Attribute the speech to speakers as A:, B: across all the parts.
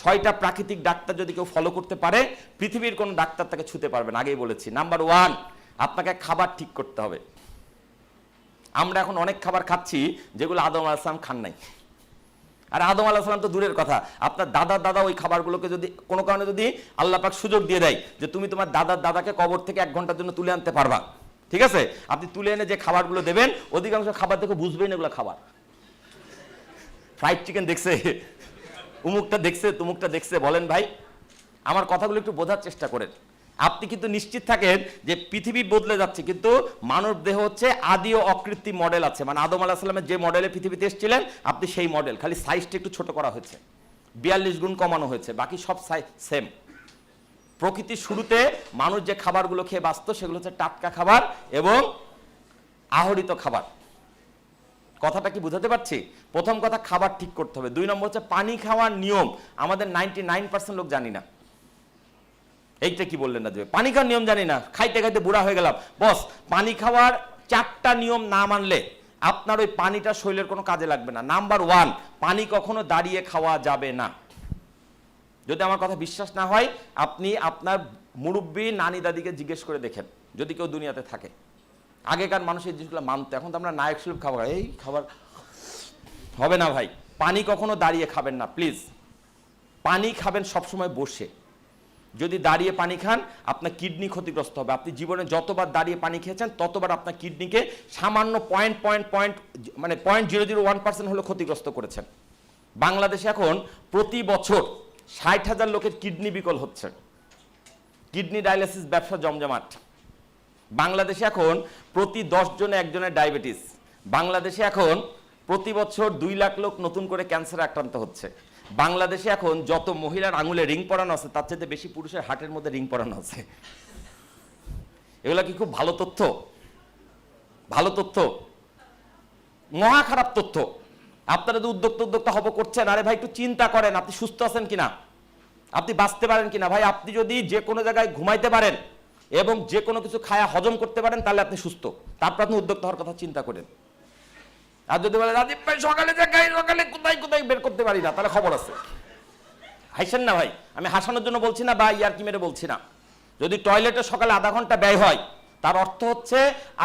A: 6টা প্রাকৃতিক ডাক্তার যদি কেউ ফলো করতে পারে পৃথিবীর কোনো ডাক্তার তাকে ছুতে পারবে না। আগেই বলেছি, নাম্বার 1 আপনাকে খাবার ঠিক করতে হবে। আমরা এখন অনেক খাবার খাচ্ছি যেগুলো আদম আলাইহিস সালাম খান নাই। আর আদম আলাইহিস সালাম তো দূরের কথা, আপনার দাদা ওই খাবারগুলোকে যদি কোনো কারণে যদি আল্লাহ পাক সুযোগ দিয়ে দেয় যে তুমি তোমার দাদাকে কবর থেকে 1 ঘন্টার জন্য তুলে আনতে পারবা, ঠিক আছে, আপনি তুলে এনে যে খাবারগুলো দেবেন অধিকাংশ খাবার দেখে বুঝবেই না এগুলো খাবার। ফ্রাইড চিকেন দেখছে, উমুকটা দেখছে, তুমুকটা দেখছে। বলেন ভাই, আমার কথাগুলো একটু বোঝার চেষ্টা করেন। আপনি কিন্তু নিশ্চিত থাকেন যে পৃথিবী বদলে যাচ্ছে, কিন্তু মানব দেহ হচ্ছে আদি ও অকৃত্রিম মডেল আছে, মানে আদম আলাইহিস সালামের যে মডেলে পৃথিবীতে এসেছিলেন আপনি সেই মডেল, খালি সাইজটা একটু ছোট করা হয়েছে, 42 গুণ কমানো হয়েছে, বাকি সব সেম। প্রকৃতির শুরুতে মানুষ যে খাবারগুলো খেয়ে বাঁচত সেগুলো হচ্ছে টাটকা খাবার এবং আহরিত খাবার। কথাটা কি বুঝাতে পারছি? প্রথম কথা, খাবার ঠিক করতে হবে। 2 নম্বর হচ্ছে পানি খাওয়ার নিয়ম আমাদের 99% লোক জানি না। এইটা কি বললেন না যে পানি খাওয়ার নিয়ম জানি না, খাইতে খাইতে বুড়া হয়ে গেলাম। বস, পানি খাওয়ার 4টা নিয়ম না মানলে আপনার ওই পানিটা শরীরের কোনো কাজে লাগবে না। নাম্বার 1, পানি কখনো দাঁড়িয়ে খাওয়া যাবে না। যদি আমার কথা বিশ্বাস না হয় আপনি আপনার মুরব্বী নানি দাদিকে জিজ্ঞেস করে দেখেন, যদি কেউ দুনিয়াতে থাকে। আগেকার মানুষ এই জিনিসগুলো মানতো, এখন তো আমরা নায়ক শিল্প খাবার, এই খাবার হবে না ভাই। পানি কখনো দাঁড়িয়ে খাবেন না প্লিজ। পানি খাবেন সবসময় বসে। যদি দাঁড়িয়ে পানি খান আপনার কিডনি ক্ষতিগ্রস্ত হবে। আপনি জীবনে যতবার দাঁড়িয়ে পানি খেয়েছেন ততবার আপনার কিডনিকে সামান্য মানে 0.001% হলে ক্ষতিগ্রস্ত করেছেন। বাংলাদেশে এখন প্রতি বছর 60,000 লোকের কিডনি বিকল হচ্ছে। কিডনি ডায়ালিসিস ব্যবসা জমজমাট। বাংলাদেশে এখন প্রতি 10 জনে একজনের ডায়াবেটিস। বাংলাদেশে এখন প্রতি বছর 2 লাখ লোক নতুন করে ক্যান্সারে আক্রান্ত হচ্ছে। বাংলাদেশে এখন যত মহিলার আঙুলে রিং পরানো আছে তার চেয়ে বেশি পুরুষের হার্টের মধ্যে রিং পরানো আছে। এগুলা কি খুব ভালো তথ্য? ভালো তথ্য? মহা খারাপ তথ্য। আপনারা যদি উদ্যোক্তা হব করছেন, আরে ভাই একটু চিন্তা করেন আপনি সুস্থ আছেন কিনা, আপনি বাঁচতে পারেন কিনা। ভাই আপনি যদি যে কোনো জায়গায় ঘুমাইতে পারেন এবং যে কোনো কিছু খায়া হজম করতে পারেন তাহলে আপনি সুস্থ, তারপর আপনি উদ্যোক্তা হওয়ার কথা চিন্তা করেন। আর যদি বলে রাজীব ভাই সকালে কোথায় বের করতে পারি না, তাহলে খবর আছে। হাসেন না ভাই, আমি হাসানোর জন্য বলছি না বা ইয়ার্কি মেরে বলছি না। যদি টয়লেটে সকালে আধা ঘন্টা ব্যয় হয় তার অর্থ হচ্ছে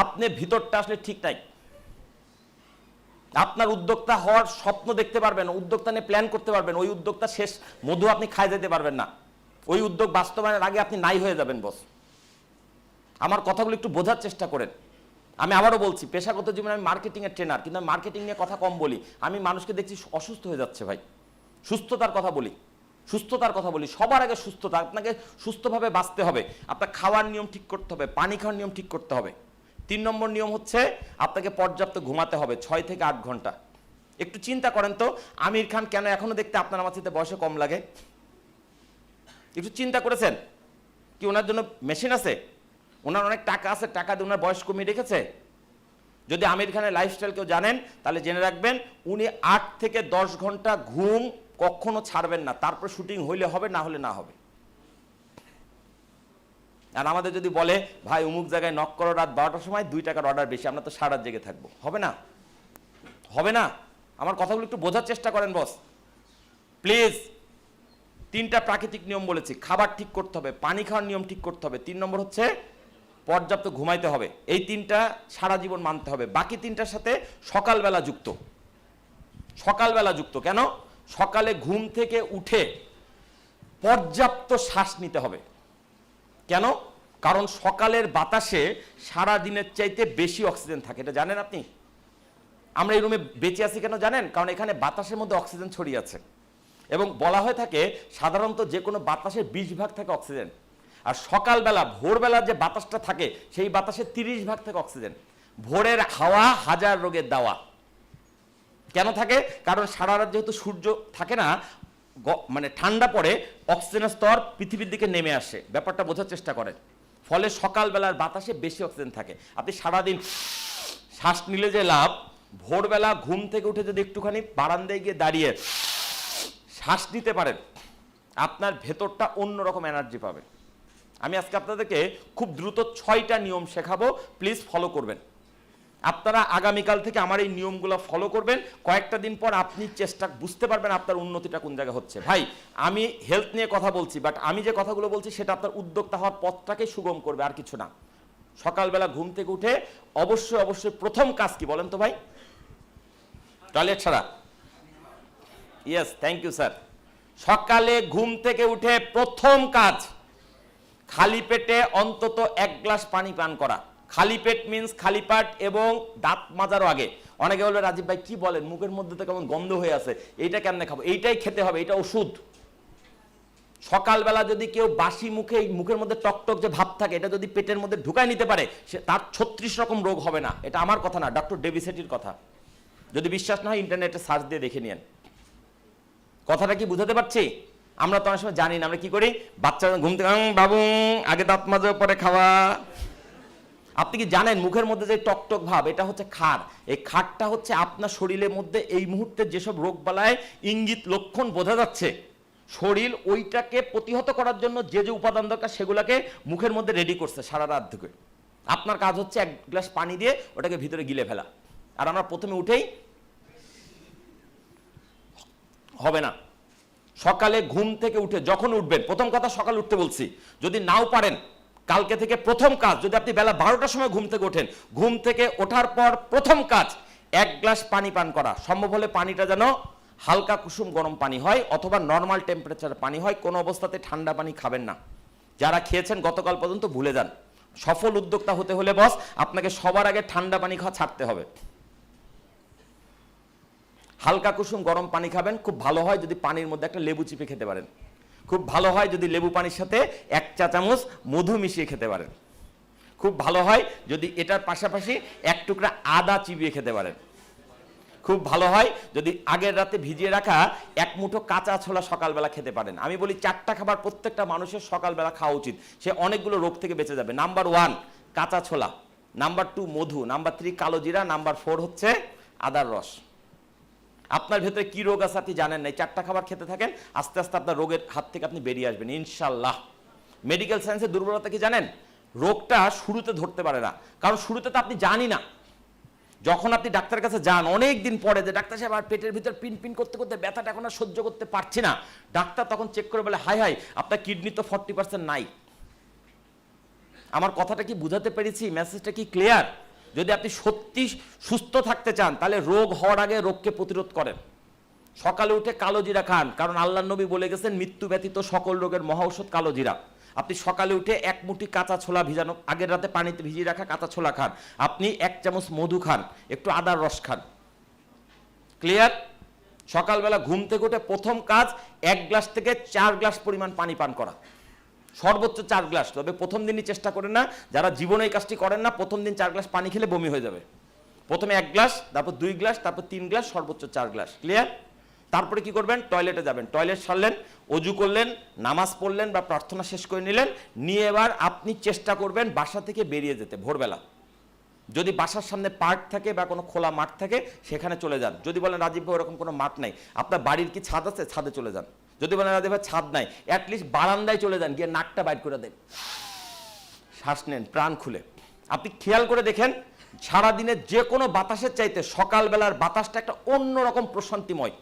A: আপনি ভিতরটা আসলে ঠিক নাই। আপনার উদ্যোক্তা হওয়ার স্বপ্ন দেখতে পারবেন, উদ্যোক্তা নিয়ে প্ল্যান করতে পারবেন, ওই উদ্যোক্তা শেষ মধু আপনি খায় যেতে পারবেন না। ওই উদ্যোগ বাস্তবায়নের আগে আপনি নাই হয়ে যাবেন বস। আমার কথাগুলো একটু বোঝার চেষ্টা করেন। আমি আবারও বলছি, পেশাগত জীবনে আমি মার্কেটিংয়ের ট্রেনার, কিন্তু আমি মার্কেটিং নিয়ে কথা কম বলি। আমি মানুষকে দেখছি অসুস্থ হয়ে যাচ্ছে ভাই। সুস্থতার কথা বলি, সুস্থতার কথা বলি। সবার আগে সুস্থতা। আপনাকে সুস্থভাবে বাঁচতে হবে, আপনার খাওয়ার নিয়ম ঠিক করতে হবে, পানি খাওয়ার নিয়ম ঠিক করতে হবে। 3 নম্বর নিয়ম হচ্ছে আপনাকে পর্যাপ্ত ঘুমাতে হবে, 6 থেকে 8 ঘন্টা। একটু চিন্তা করেন তো, আমির খান কেন এখনো দেখতে আপনার আমার চেয়ে বয়সে কম লাগে? একটু চিন্তা করেছেন? কি ওনার জন্য মেশিন আছে? ওনার অনেক টাকা আছে, টাকা দিয়ে ওনার বয়স কমিয়ে রেখেছে? যদি আমির খানের লাইফস্টাইল কেউ জানেন তাহলে জেনে রাখবেন উনি 8 থেকে 10 ঘন্টা ঘুম কখনো ছাড়বেন না, তারপর শুটিং হইলে হবে, না হলে না হবে। আর আমাদের যদি বলে ভাই অমুক জায়গায় নক করো রাত 12টার সময়, 2 টাকার অর্ডার বেশি, আমরা তো সারা রাত জেগে থাকবো, হবে না? হবে না? আমার কথাগুলো একটু বোঝার চেষ্টা করেন বস প্লিজ। 3টা প্রাকৃতিক নিয়ম বলেছি। খাবার ঠিক করতে হবে, পানি খাওয়ার নিয়ম ঠিক করতে হবে, 3 নম্বর হচ্ছে পর্যাপ্ত ঘুমাইতে হবে। এই 3টা সারা জীবন মানতে হবে। বাকি 3টার সাথে সকালবেলা যুক্ত। সকালবেলা যুক্ত কেন? সকালে ঘুম থেকে উঠে পর্যাপ্ত শ্বাস নিতে হবে। কেন? কারণ সকালের বাতাসে সারা দিনের চাইতে বেশি অক্সিজেন থাকে, এটা জানেন আপনি? আমরা এই রুমে বেঁচে আছি কেন জানেন? কারণ এখানে বাতাসের মধ্যে অক্সিজেন ছড়িয়ে আছে। এবং বলা হয়ে থাকে সাধারণত যে কোনো বাতাসের 20 ভাগ থাকে অক্সিজেন, আর সকালবেলা ভোরবেলার যে বাতাসটা থাকে সেই বাতাসে 30 ভাগ থাকে অক্সিজেন। ভোরের হাওয়া হাজার রোগের দাওয়া। কেন থাকে? কারণ সারা রাত যেহেতু সূর্য থাকে না, মানে ঠান্ডা পড়ে, অক্সিজেনের স্তর পৃথিবীর দিকে নেমে আসে। ব্যাপারটা বোঝার চেষ্টা করেন। ফলে সকালবেলার বাতাসে বেশি অক্সিজেন থাকে। আপনি সারাদিন শ্বাস নিলে যে লাভ, ভোরবেলা ঘুম থেকে উঠে যদি একটুখানি বারান্দায় গিয়ে দাঁড়িয়ে শ্বাস নিতে পারেন, আপনার ভেতরটা অন্যরকম এনার্জি পাবে। আমি আজকে আপনাদেরকে খুব দ্রুত 6টা নিয়ম শেখাবো, প্লিজ ফলো করবেন। আপনারা আগামীকাল থেকে আমার এই নিয়মগুলো ফলো করবেন, কয়েকটা দিন পর আপনি চেষ্টা বুঝতে পারবেন আপনার উন্নতিটা কোন জায়গায় হচ্ছে। ভাই আমি হেলথ নিয়ে কথা বলছি, বাট আমি যে কথাগুলো বলছি সেটা আপনার উদ্যোক্তা হওয়ার পথটাকে সুগম করবে, আর কিছু না। সকালবেলা ঘুম থেকে উঠে অবশ্যই অবশ্যই প্রথম কাজ কি বলেন তো ভাই? টয়লেট ছাড়া? Yes, thank you sir. সকালে ঘুম থেকে উঠে প্রথম কাজ খালি পেটে অন্তত 1 গ্লাস পানি পান করা। খালি পেট মিন্স খালি পাট এবং দাঁত মাজারও আগে। অনেকে বলবে রাজীব ভাই কি বলেন, মুখের মধ্যে তো কেমন গন্ধ হয়ে আছে, এইটা কেমনে খাবো? এইটাই খেতে হবে, এটা ওষুধ। সকালবেলা যদি কেউ বাসি মুখে মুখের মধ্যে টকটক যে ভাব থাকে, এটা যদি পেটের মধ্যে ঢুকায় নিতে পারে, সে তার 36 রকম রোগ হবে না। এটা আমার কথা না, ডক্টর ডেভিসেটির কথা। যদি বিশ্বাস না হয় ইন্টারনেটে সার্চ দিয়ে দেখে নিন। কথাটা কি বুঝাতে পারছি? আমরা তো অনেক সময় জানি না, আমরা কি করি, বাচ্চারা ঘুম থেকে বাবু আগে দাঁত মাজা পরে খাওয়া। আপনি কি জানেন মুখের মধ্যে যে টকটক ভাব, এটা হচ্ছে খার। এই খারটা হচ্ছে আপনার শরীরের মধ্যে এই মুহূর্তে যেসব রোগ বালায় ইঙ্গিত লক্ষণ বোঝা যাচ্ছে, শরীর ওইটাকে প্রতিহত করার জন্য যে যে উপাদান দরকার সেগুলোকে মুখের মধ্যে রেডি করছে সারা রাত থেকে। আপনার কাজ হচ্ছে 1 গ্লাস পানি দিয়ে ওটাকে ভিতরে গিলে ফেলা। আর আমরা প্রথমে উঠেই হবে না। সকালে ঘুম থেকে উঠে যখন উঠবেন, প্রথম কথা সকালে উঠতে বলছি, যদি নাও পারেন কালকে থেকে প্রথম কাজ, যদি আপনি বেলা 12টার সময় ঘুম থেকে ওঠেন, ঘুম থেকে ওঠার পর প্রথম কাজ 1 গ্লাস পানি পান করা। সম্ভব হলে পানিটা যেন হালকা কুসুম গরম পানি হয় অথবা নর্মাল টেম্পারেচার পানি হয়, কোনো অবস্থাতে ঠান্ডা পানি খাবেন না। যারা খেয়েছেন গতকাল পর্যন্ত ভুলে যান। সফল উদ্যোক্তা হতে হলে বস আপনাকে সবার আগে ঠান্ডা পানি খাওয়া ছাড়তে হবে। হালকা কুসুম গরম পানি খাবেন। খুব ভালো হয় যদি পানির মধ্যে একটা লেবু চিপে খেতে পারেন। খুব ভালো হয় যদি লেবু পানির সাথে 1 চা চামচ মধু মিশিয়ে খেতে পারেন। খুব ভালো হয় যদি এটার পাশাপাশি 1 টুকরা আদা চিবিয়ে খেতে পারেন। খুব ভালো হয় যদি আগের রাতে ভিজিয়ে রাখা 1 মুঠো কাঁচা ছোলা সকালবেলা খেতে পারেন। আমি বলি 4টা খাবার প্রত্যেকটা মানুষের সকালবেলা খাওয়া উচিত, সে অনেকগুলো রোগ থেকে বেঁচে যাবে। নাম্বার 1 কাঁচা ছোলা, নাম্বার 2 মধু, নাম্বার 3 কালো জিরা, নাম্বার 4 হচ্ছে আদার রস। আপনার ভেতরে কি রোগ আছে আপনি জানেন না, 4টা খাবার খেতে থাকেন, আস্তে আস্তে আপনার রোগের হাত থেকে আপনি বেরিয়ে আসবেন ইনশাল্লাহ। মেডিকেল সায়েন্সের দুর্বলতা কি জানেন? রোগটা শুরুতে ধরতে পারে না, কারণ শুরুতে তো আপনি জানি না। যখন আপনি ডাক্তারের কাছে যান অনেক দিন পরে, যে ডাক্তার সাহেব আর পেটের ভিতর পিন পিন করতে করতে ব্যথাটা এখন আর সহ্য করতে পারছি না, ডাক্তার তখন চেক করে বলে হাই হাই আপনার কিডনি তো 40% নাই। আমার কথাটা কি বুঝাতে পেরেছি? মেসেজটা কি ক্লিয়ার? যদি আপনি সত্যি সুস্থ থাকতে চান তাহলে রোগ হওয়ার আগে রোগকে প্রতিরোধ করেন। সকালে উঠে কালো জিরা খান, কারণ আল্লাহর নবী বলে গেছেন মৃত্যু ব্যতীত সকল রোগের মহা ঔষধ কালো জিরা। আপনি সকালে উঠে 1 মুঠি কাঁচা ছোলা ভিজানো, আগের রাতে পানিতে ভিজিয়ে রাখা কাঁচা ছোলা খান। আপনি 1 চামচ মধু খান, একটু আদার রস খান। ক্লিয়ার? সকালবেলা ঘুম থেকে উঠে প্রথম কাজ 1 গ্লাস থেকে 4 গ্লাস পরিমাণ পানি পান করা, সর্বোচ্চ 4 গ্লাস। তবে প্রথম দিনই চেষ্টা করেন না, যারা জীবনে এই কাজটি করেন না, প্রথম দিন 4 গ্লাস পানি খেলে বমি হয়ে যাবে। প্রথমে 1 গ্লাস, তারপর 2 গ্লাস, তারপর 3 গ্লাস, সর্বোচ্চ 4 গ্লাস। ক্লিয়ার? তারপরে কি করবেন? টয়লেটে যাবেন, টয়লেট সারলেন, অজু করলেন, নামাজ পড়লেন বা প্রার্থনা শেষ করে নিলেন, নিয়ে এবার আপনি চেষ্টা করবেন বাসা থেকে বেরিয়ে যেতে ভোরবেলা। যদি বাসার সামনে পার্ক থাকে বা কোনো খোলা মাঠ থাকে সেখানে চলে যান। যদি বলেন রাজীব ভাই ওরকম কোনো মাঠ নাই, আপনার বাড়ির কি ছাদ আছে? ছাদে চলে যান। যদি বলেন রাজীব ভাই ছাদ নাই, অ্যাটলিস্ট বারান্দায় চলে যান, গিয়ে নাকটা বাইর করে দেন, শ্বাস নেন প্রাণ খুলে। আপনি খেয়াল করে দেখেন সারাদিনের যে কোনো বাতাসের চাইতে সকালবেলার বাতাসটা একটা অন্যরকম প্রশান্তিময়।